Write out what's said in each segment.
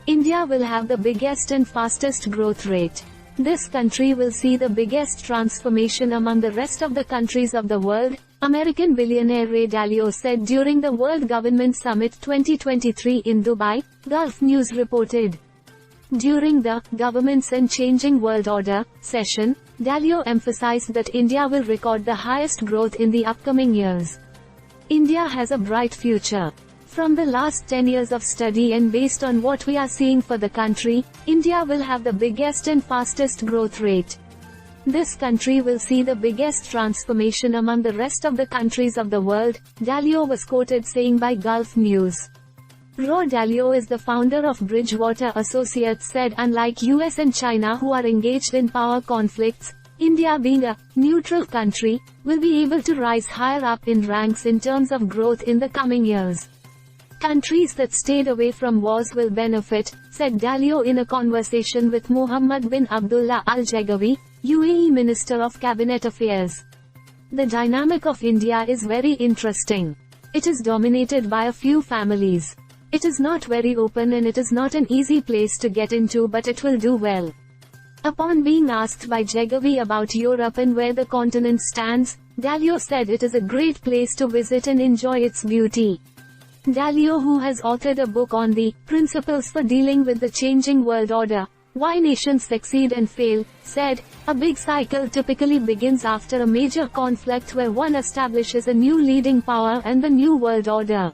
India will have the biggest and fastest growth rate. This country will see the biggest transformation among the rest of the countries of the world, American billionaire Ray Dalio said during the World Government Summit 2023 in Dubai, Gulf News reported. During the Governments and Changing World Order session, Dalio emphasized that India will record the highest growth in the upcoming years. India has a bright future. From the last 10 years of study and based on what we are seeing for the country, India will have the biggest and fastest growth rate. This country will see the biggest transformation among the rest of the countries of the world, Dalio was quoted saying by Gulf News. Ray Dalio is the founder of Bridgewater Associates said unlike US and China who are engaged in power conflicts, India being a neutral country, will be able to rise higher up in ranks in terms of growth in the coming years. Countries that stayed away from wars will benefit, said Dalio in a conversation with Mohammed bin Abdullah Al-Jagawi, UAE Minister of Cabinet Affairs. The dynamic of India is very interesting. It is dominated by a few families. It is not very open and it is not an easy place to get into, but it will do well. Upon being asked by Jagavi about Europe and where the continent stands, Dalio said it is a great place to visit and enjoy its beauty. Dalio, who has authored a book on the principles for dealing with the changing world order, Why Nations Succeed and Fail, said, a big cycle typically begins after a major conflict where one establishes a new leading power and the new world order.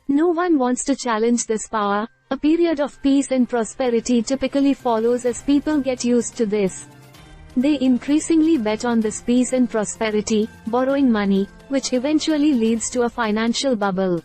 No one wants to challenge this power. A period of peace and prosperity typically follows as people get used to this. They increasingly bet on this peace and prosperity, borrowing money, which eventually leads to a financial bubble.